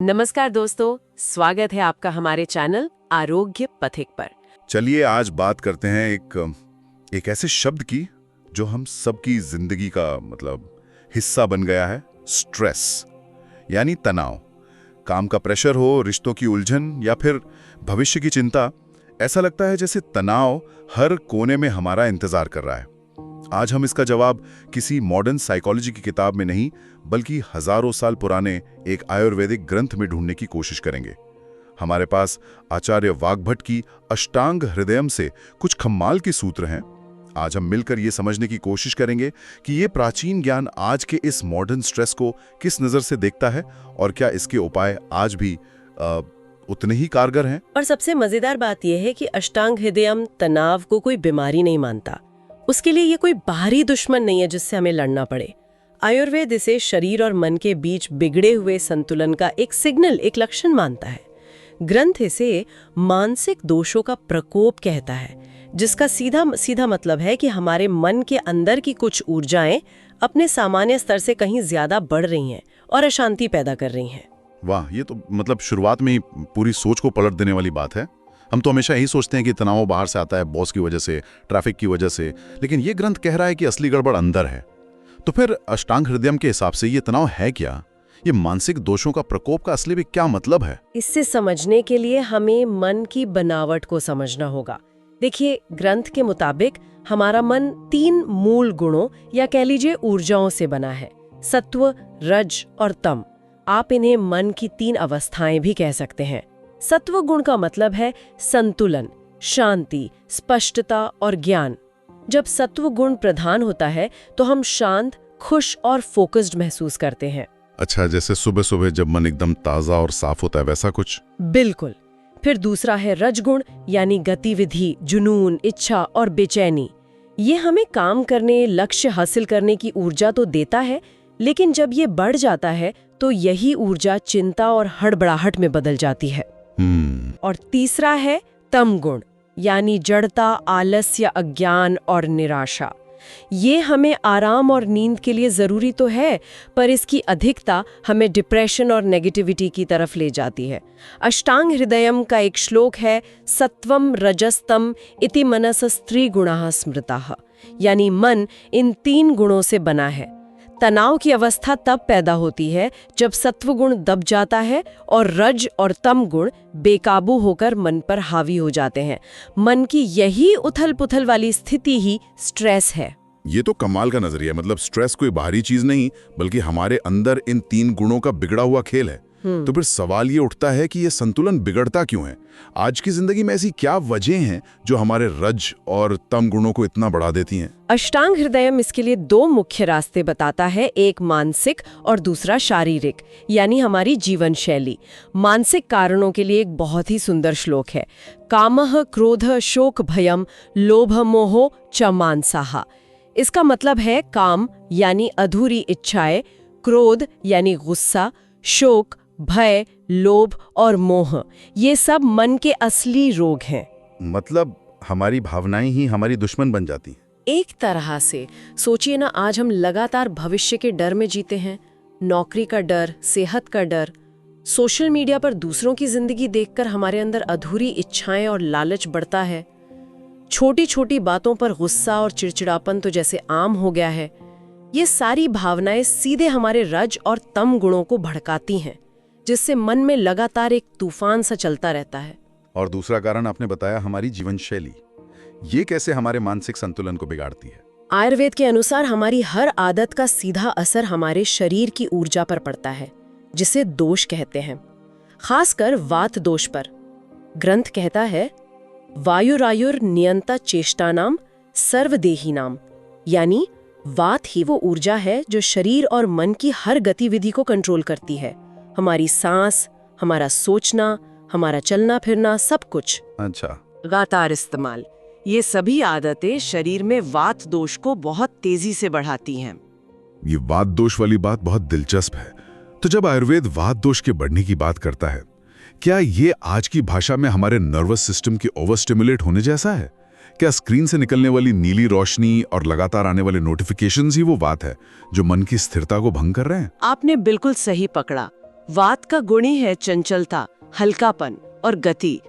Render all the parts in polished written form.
नमस्कार दोस्तों, स्वागत है आपका हमारे चैनल आरोग्य पथिक पर। चलिए आज बात करते हैं एक ऐसे शब्द की जो हम सबकी जिंदगी का हिस्सा बन गया है। स्ट्रेस यानी तनाव। काम का प्रेशर हो, रिश्तों की उलझन या फिर भविष्य की चिंता, ऐसा लगता है जैसे तनाव हर कोने में हमारा इंतजार कर रहा है। आज हम इसका जवाब किसी मॉडर्न साइकोलॉजी की किताब में नहीं, बल्कि हजारों साल पुराने एक आयुर्वेदिक ग्रंथ में ढूंढने की कोशिश करेंगे। हमारे पास आचार्य वाग्भट की अष्टांग हृदयम से कुछ कमाल के सूत्र हैं। आज हम मिलकर ये समझने की कोशिश करेंगे कि ये प्राचीन ज्ञान आज के इस मॉडर्न स्ट्रेस को किस नज़र से देखता है और क्या इसके उपाय आज भी उतने ही कारगर हैं। और सबसे मजेदार बात यह है कि अष्टांग हृदयम तनाव को कोई बीमारी नहीं मानता। उसके लिए ये कोई बाहरी दुश्मन नहीं है जिससे हमें लड़ना पड़े। आयुर्वेद इसे शरीर और मन के बीच बिगड़े हुए संतुलन का एक सिग्नल, एक लक्षण मानता है। ग्रंथ इसे मानसिक दोषों का प्रकोप कहता है, जिसका सीधा सीधा मतलब है कि हमारे मन के अंदर की कुछ ऊर्जाएं अपने सामान्य स्तर से कहीं ज्यादा बढ़ रही हैं और अशांति पैदा कर रही हैं। वाह, ये तो शुरुआत में ही पूरी सोच को पलट देने वाली बात है। हम तो हमेशा यही सोचते हैं कि तनाव बाहर से आता है, बॉस की वजह से, ट्रैफिक की वजह से, लेकिन ये ग्रंथ कह रहा है कि असली गड़बड़ अंदर है। तो फिर अष्टांग हृदयम के हिसाब से ये तनाव है क्या? ये मानसिक दोषों का प्रकोप का असली में क्या मतलब है? इससे समझने के लिए हमें मन की बनावट को समझना होगा। देखिए, ग्रंथ के मुताबिक हमारा मन 3 मूल गुणों या कह लीजिए ऊर्जाओं से बना है: सत्व, रज और तम। आप इन्हें मन की 3 अवस्थाएं भी कह सकते हैं। सत्व गुण का मतलब है संतुलन, शांति, स्पष्टता और ज्ञान। जब सत्व गुण प्रधान होता है तो हम शांत, खुश और फोकस्ड महसूस करते हैं। अच्छा, जैसे सुबह सुबह जब मन एकदम ताजा और साफ होता है, वैसा कुछ? बिल्कुल। फिर दूसरा है रजगुण, यानी गतिविधि, जुनून, इच्छा और बेचैनी। ये हमें काम करने, लक्ष्य हासिल करने की ऊर्जा तो देता है, लेकिन जब ये बढ़ जाता है तो यही ऊर्जा चिंता और हड़बड़ाहट में बदल जाती है। और तीसरा है तम गुण, यानी जड़ता, आलस्य, अज्ञान और निराशा। ये हमें आराम और नींद के लिए जरूरी तो है, पर इसकी अधिकता हमें डिप्रेशन और नेगेटिविटी की तरफ ले जाती है। अष्टांग हृदयम का एक श्लोक है, सत्वम रजस्तम इति मनसस्त्री गुणाः स्मृताः, यानी मन इन 3 गुणों से बना है। तनाव की अवस्था तब पैदा होती है जब सत्व गुण दब जाता है और रज और तम गुण बेकाबू होकर मन पर हावी हो जाते हैं। मन की यही उथल-पुथल वाली स्थिति ही स्ट्रेस है। ये तो कमाल का नजरिया। स्ट्रेस कोई बाहरी चीज नहीं, बल्कि हमारे अंदर इन 3 गुणों का बिगड़ा हुआ खेल है। तो फिर सवाल ये उठता है कि ये संतुलन बिगड़ता क्यों है? आज की जिंदगी में ऐसी क्या वजह हैं जो हमारे रज और तम गुणों को इतना बढ़ा देती हैं? अष्टांग हृदयम इसके लिए 2 मुख्य रास्ते बताता है, एक मानसिक और दूसरा शारीरिक, यानी हमारी जीवन शैली। मानसिक कारणों के लिए एक बहुत ही सुंदर श्लोक है, कामः क्रोध शोक भयम लोभ मोह च मानसाः। इसका मतलब है काम यानी अधूरी इच्छाएं, क्रोध यानी गुस्सा, शोक, भय, लोभ और मोह, ये सब मन के असली रोग हैं। हमारी भावनाएं ही हमारी दुश्मन बन जाती हैं। एक तरह से सोचिए ना, आज हम लगातार भविष्य के डर में जीते हैं। नौकरी का डर, सेहत का डर, सोशल मीडिया पर दूसरों की जिंदगी देखकर हमारे अंदर अधूरी इच्छाएं और लालच बढ़ता है। छोटी छोटी बातों पर गुस्सा और चिड़चिड़ापन तो जैसे आम हो गया है। ये सारी भावनाएं सीधे हमारे रज और तम गुणों को भड़काती हैं, जिससे मन में लगातार एक तूफान सा चलता रहता है। और दूसरा कारण आपने बताया, हमारी जीवन शैली। ये कैसे हमारे मानसिक संतुलन को बिगाड़ती है? आयुर्वेद के अनुसार हमारी हर आदत का सीधा असर हमारे शरीर की ऊर्जा पर पड़ता है, जिसे दोष कहते हैं, खासकर वात दोष पर। ग्रंथ कहता है, वायुरायुर नियंता चेष्टानाम सर्वदेहिनाम, यानी वात ही वो ऊर्जा है जो शरीर और मन की हर गतिविधि को कंट्रोल करती है। हमारी सांस, हमारा सोचना, हमारा चलना फिरना, सब कुछ। अच्छा। लगातार इस्तेमाल, ये सभी आदतें शरीर में वात दोष को बहुत तेजी से बढ़ाती हैं। ये वात दोष वाली बात बहुत दिलचस्प है। तो जब आयुर्वेद वात दोष के बढ़ने की बात करता है, क्या ये आज की भाषा में हमारे नर्वस सिस्टम के ओवर स्टिमुलेट होने जैसा है? क्या स्क्रीन से निकलने वाली नीली रोशनी और लगातार आने वाले नोटिफिकेशंस ही वो बात है जो मन की स्थिरता को भंग कर रहे हैं? आपने बिल्कुल सही पकड़ा। वात का गुण ही है चंचलता, हल्कापन और गति।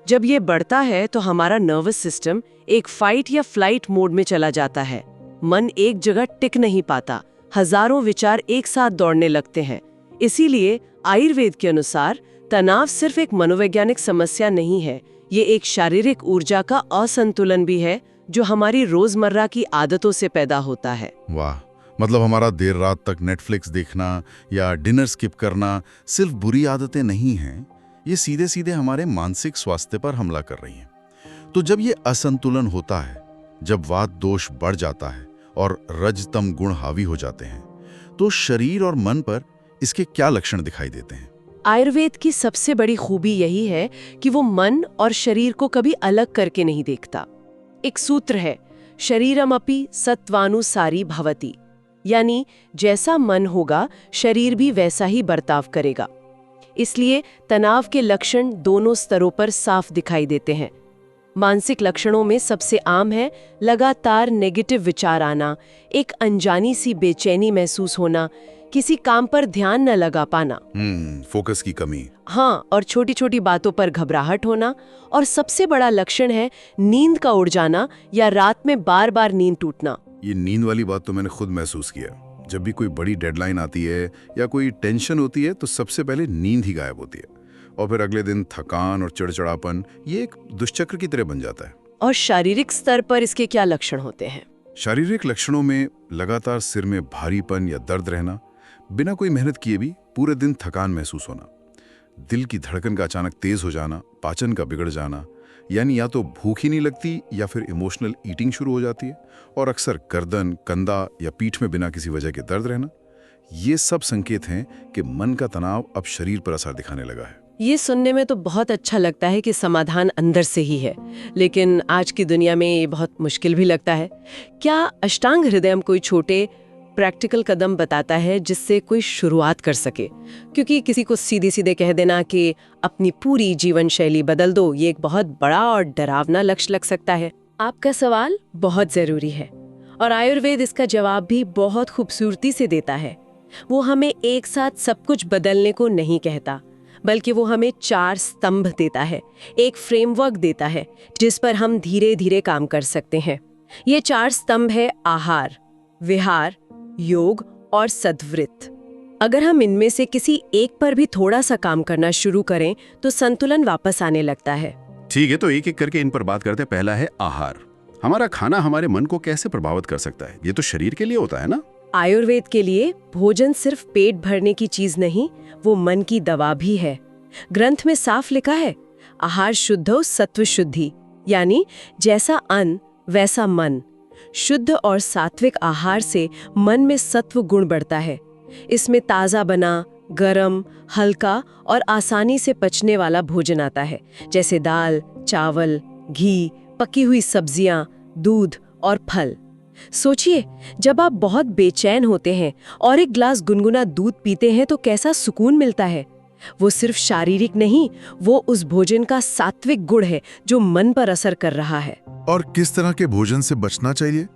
जब ये बढ़ता है तो हमारा नर्वस सिस्टम एक फाइट या फ्लाइट मोड में चला जाता है। मन एक जगह टिक नहीं पाता, हजारों विचार एक साथ दौड़ने लगते हैं। इसीलिए आयुर्वेद के अनुसार तनाव सिर्फ एक मनोवैज्ञानिक समस्या नहीं है, ये एक शारीरिक ऊर्जा का असंतुलन भी है जो हमारी रोजमर्रा की आदतों से पैदा होता है। वाह, मतलब हमारा देर रात तक नेटफ्लिक्स देखना या डिनर स्किप करना सिर्फ बुरी आदतें नहीं हैं, ये सीधे सीधे हमारे मानसिक स्वास्थ्य पर हमला कर रही हैं। तो जब ये असंतुलन होता है, जब वात दोष बढ़ जाता है और रजतम गुण हावी हो जाते हैं, तो शरीर और मन पर इसके क्या लक्षण दिखाई देते हैं? आयुर्वेद की सबसे बड़ी खूबी यही है कि वो मन और शरीर को कभी अलग करके नहीं देखता। एक सूत्र है, शरीरमपि सत्वानुसारी भवति, यानी जैसा मन होगा शरीर भी वैसा ही बर्ताव करेगा। इसलिए तनाव के लक्षण दोनों स्तरों पर साफ दिखाई देते हैं। मानसिक लक्षणों में सबसे आम है लगातार नेगेटिव विचार आना, एक अनजानी सी बेचैनी महसूस होना, किसी काम पर ध्यान न लगा पाना, फोकस की कमी। हाँ, और छोटी छोटी बातों पर घबराहट होना। और सबसे बड़ा लक्षण है नींद का उड़ जाना या रात में बार बार नींद टूटना। ये नींद वाली बात तो मैंने खुद महसूस किया। जब भी कोई बड़ी डेडलाइन आती है या कोई टेंशन होती है तो सबसे पहले नींद ही गायब होती है, और फिर अगले दिन थकान और चिड़चिड़ापन, ये एक दुष्चक्र की तरह बन जाता है। और शारीरिक स्तर पर इसके क्या लक्षण होते हैं? शारीरिक लक्षणों में लगातार सिर में भारीपन या दर्द रहना, बिना कोई मेहनत किए भी पूरे दिन थकान महसूस होना, दिल की धड़कन का अचानक तेज हो जाना, पाचन का बिगड़ जाना, यानी या तो भूख ही नहीं लगती या फिर इमोशनल ईटिंग शुरू हो जाती है, और अक्सर गर्दन, कंधा या पीठ में बिना किसी वजह के दर्द रहना। ये सब संकेत हैं कि मन का तनाव अब शरीर पर असर दिखाने लगा है। ये सुनने में तो बहुत अच्छा लगता है कि समाधान अंदर से ही है, लेकिन आज की दुनिया में ये बहुत मुश्किल भी लगता है। क्या अष्टांग हृदयम कोई छोटे प्रैक्टिकल कदम बताता है जिससे कोई शुरुआत कर सके? क्योंकि किसी को सीधे सीधे कह देना कि अपनी पूरी जीवन शैली बदल दो, ये एक बहुत बड़ा और डरावना लक्ष्य लग सकता है। आपका सवाल बहुत जरूरी है और आयुर्वेद इसका जवाब भी बहुत खूबसूरती से देता है। वो हमें एक साथ सब कुछ बदलने को नहीं कहता, बल्कि वो हमें 4 स्तंभ देता है, एक फ्रेमवर्क देता है जिस पर हम धीरे धीरे काम कर सकते हैं। ये 4 स्तंभ है आहार, विहार, योग और सद्वृत्त। अगर हम इनमें से किसी एक पर भी थोड़ा सा काम करना शुरू करें तो संतुलन वापस आने लगता है। ठीक है, तो एक एक करके इन पर बात करते हैं। पहला है आहार। हमारा खाना हमारे मन को कैसे प्रभावित कर सकता है? ये तो शरीर के लिए होता है ना? आयुर्वेद के लिए भोजन सिर्फ पेट भरने की चीज नहीं, वो मन की दवा भी है। ग्रंथ में साफ लिखा है, आहार शुद्धो सत्व शुद्धि, यानी जैसा अन्न वैसा मन। शुद्ध और सात्विक आहार से मन में सत्व गुण बढ़ता है। इसमें ताज़ा बना, गरम, हल्का और आसानी से पचने वाला भोजन आता है, जैसे दाल, चावल, घी, पकी हुई सब्जियां, दूध और फल। सोचिए, जब आप बहुत बेचैन होते हैं और एक ग्लास गुनगुना दूध पीते हैं तो कैसा सुकून मिलता है। वो सिर्फ शारीरिक नहीं, वो उस भोजन का सात्विक गुण है जो मन पर असर कर रहा है। और किस तरह के भोजन से बचना चाहिए?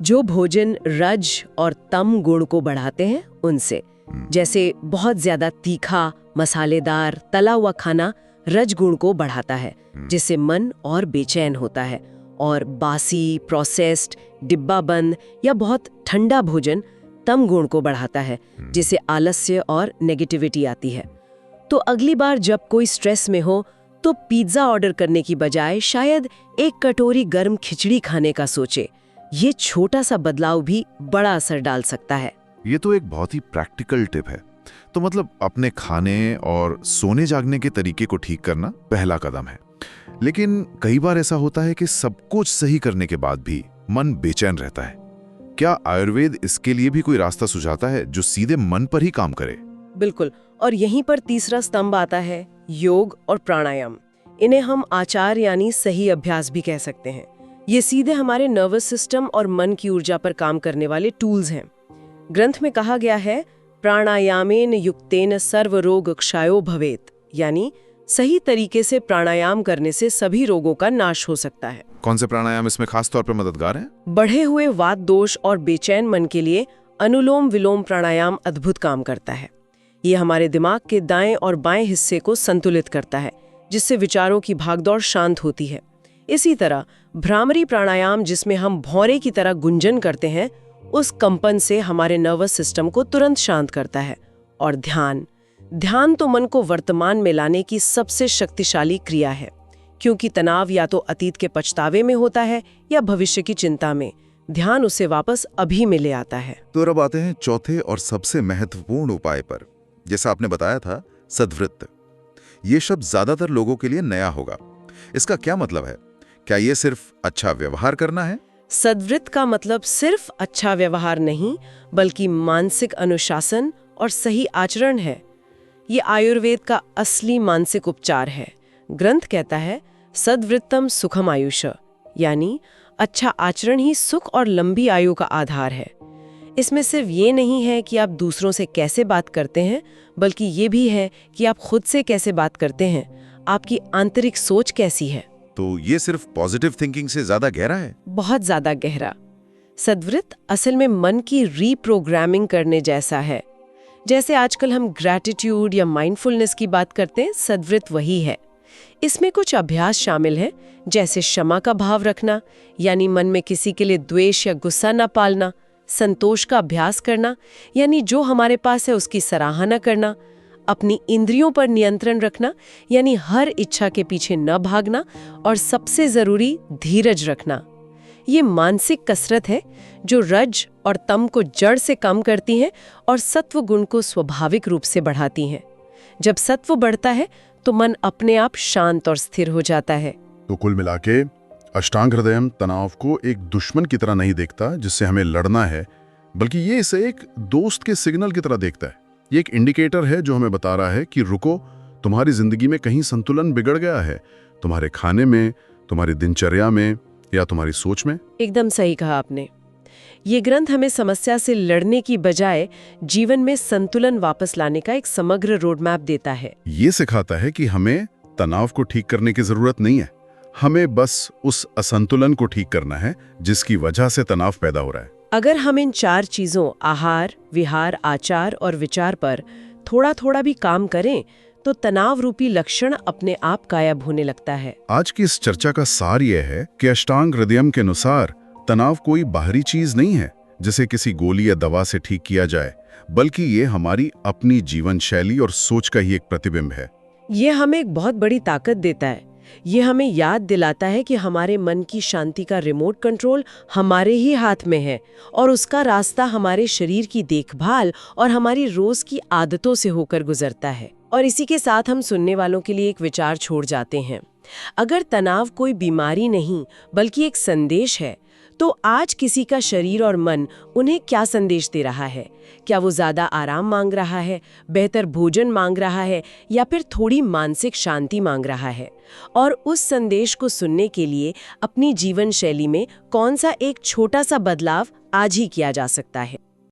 जो भोजन रज और तम गुण को बढ़ाते हैं उनसे, जैसे बहुत ज्यादा तीखा, मसालेदार, तला हुआ खाना रज गुण को बढ़ाता है, जिससे मन और बेचैन होता है। और बासी, प्रोसेस्ड, डिब्बा बंद या बहुत ठंडा भोजन तम गुण को बढ़ाता है, जिससे आलस्य और नेगेटिविटी आती है। तो अगली बार जब कोई स्ट्रेस में हो तो पिज्जा ऑर्डर करने की बजाय शायद एक कटोरी गर्म खिचड़ी खाने का सोचे। ये छोटा सा बदलाव भी बड़ा असर डाल सकता है। ये तो एक बहुत ही प्रैक्टिकल टिप है। तो मतलब अपने खाने और सोने जागने के तरीके को ठीक करना पहला कदम है। लेकिन कई बार ऐसा होता है कि सब कुछ सही करने के बाद भी मन बेचैन रहता है। क्या आयुर्वेद इसके लिए भी कोई रास्ता सुझाता है जो सीधे मन पर ही काम करे? बिल्कुल, और यहीं पर तीसरा स्तंभ आता है, योग और प्राणायाम। इन्हें हम आचार यानी सही अभ्यास भी कह सकते हैं। ये सीधे हमारे नर्वस सिस्टम और मन की ऊर्जा पर काम करने वाले टूल्स हैं। ग्रंथ में कहा गया है, प्राणायामेन युक्तेन सर्वरोग क्षयो भवेत, यानी सही तरीके से प्राणायाम करने से सभी रोगों का नाश हो सकता है। कौन से प्राणायाम इसमें खास तौर पर मददगार हैं? बढ़े हुए वात दोष और बेचैन मन के लिए अनुलोम विलोम प्राणायाम अद्भुत काम करता है। ये हमारे दिमाग के दाएं और बाएं हिस्से को संतुलित करता है, जिससे विचारों की भागदौड़ शांत होती है। इसी तरह भ्रामरी प्राणायाम, जिसमें हम भौरे की तरह गुंजन करते हैं, उस कंपन से हमारे नर्वस सिस्टम को तुरंत शांत करता है। और ध्यान तो मन को वर्तमान में लाने की सबसे शक्तिशाली क्रिया है, क्योंकि तनाव या तो अतीत के पछतावे में होता है या भविष्य की चिंता में। ध्यान उसे वापस अभी में ले आता है। तो अब आते हैं चौथे और सबसे महत्वपूर्ण उपाय पर। जैसा आपने बताया था, सद्वृत्त। ये शब्द ज्यादातर लोगों के लिए नया होगा। इसका क्या मतलब है? क्या ये सिर्फ अच्छा व्यवहार करना है? सद्वृत्त का मतलब सिर्फ अच्छा व्यवहार नहीं, बल्कि मानसिक अनुशासन और सही आचरण है। ये आयुर्वेद का असली मानसिक उपचार है। ग्रंथ कहता है, सद्वृत्तम सुखम आयुष, यानी अच्छा आचरण ही सुख और लंबी आयु का आधार है। इसमें सिर्फ ये नहीं है कि आप दूसरों से कैसे बात करते हैं, बल्कि ये भी है कि आप खुद से कैसे बात करते हैं, आपकी आंतरिक सोच कैसी है। तो ये सिर्फ पॉजिटिव थिंकिंग से ज्यादा गहरा है? बहुत ज्यादा गहरा। सद्वृत्त असल में मन की रीप्रोग्रामिंग करने जैसा है। जैसे आजकल हम ग्रैटिट्यूड या माइंडफुलनेस की बात करते हैं, सद्वृत्त वही है। इसमें कुछ अभ्यास शामिल है, जैसे क्षमा का भाव रखना, यानी मन में किसी के लिए द्वेष या गुस्सा न पालना, संतोष का अभ्यास करना, यानी जो हमारे पास है उसकी सराहना करना, अपनी इंद्रियों पर नियंत्रण रखना, यानी हर इच्छा के पीछे न भागना, और सबसे जरूरी धीरज रखना। ये मानसिक कसरत है जो रज और तम को जड़ से कम करती है और सत्व गुण को स्वाभाविक रूप से बढ़ाती हैं। जब सत्व बढ़ता है तो मन अपने आप शांत और स्थिर हो जाता है। तो कुल मिलाके अष्टांग हृदयम तनाव को एक दुश्मन की तरह नहीं देखता जिससे हमें लड़ना है, बल्कि ये इसे एक दोस्त के सिग्नल की तरह देखता है। ये एक इंडिकेटर है जो हमें बता रहा है कि रुको, तुम्हारी जिंदगी में कहीं संतुलन बिगड़ गया है, तुम्हारे खाने में, तुम्हारी दिनचर्या में या तुम्हारी सोच में। एकदम सही कहा आपने। ये ग्रंथ हमें समस्या से लड़ने की बजाय जीवन में संतुलन वापस लाने का एक समग्र रोड मैप देता है। ये सिखाता है कि हमें तनाव को ठीक करने की जरूरत नहीं है, हमें बस उस असंतुलन को ठीक करना है जिसकी वजह से तनाव पैदा हो रहा है। अगर हम इन 4 चीजों आहार, विहार, आचार और विचार पर थोड़ा थोड़ा भी काम करें तो तनाव रूपी लक्षण अपने आप गायब होने लगता है। आज की इस चर्चा का सार यह है कि अष्टांग हृदयम के अनुसार तनाव कोई बाहरी चीज नहीं है जिसे किसी गोली या दवा से ठीक किया जाए, बल्कि ये हमारी अपनी जीवन शैली और सोच का ही एक प्रतिबिंब है। ये हमें एक बहुत बड़ी ताकत देता है। ये हमें याद दिलाता है कि हमारे मन की शांति का रिमोट कंट्रोल हमारे ही हाथ में है और उसका रास्ता हमारे शरीर की देखभाल और हमारी रोज की आदतों से होकर गुजरता है। और इसी के साथ हम सुनने वालों के लिए एक विचार छोड़ जाते हैं। अगर तनाव कोई बीमारी नहीं बल्कि एक संदेश है, तो आज किसी का शरीर और मन उन्हें क्या संदेश दे रहा है? क्या वो ज्यादा आराम मांग रहा है, बेहतर भोजन मांग रहा है, या फिर थोड़ी मानसिक शांति मांग रहा है? और उस संदेश को सुनने के लिए अपनी जीवन शैली में कौन सा एक छोटा सा बदलाव आज ही किया जा सकता है?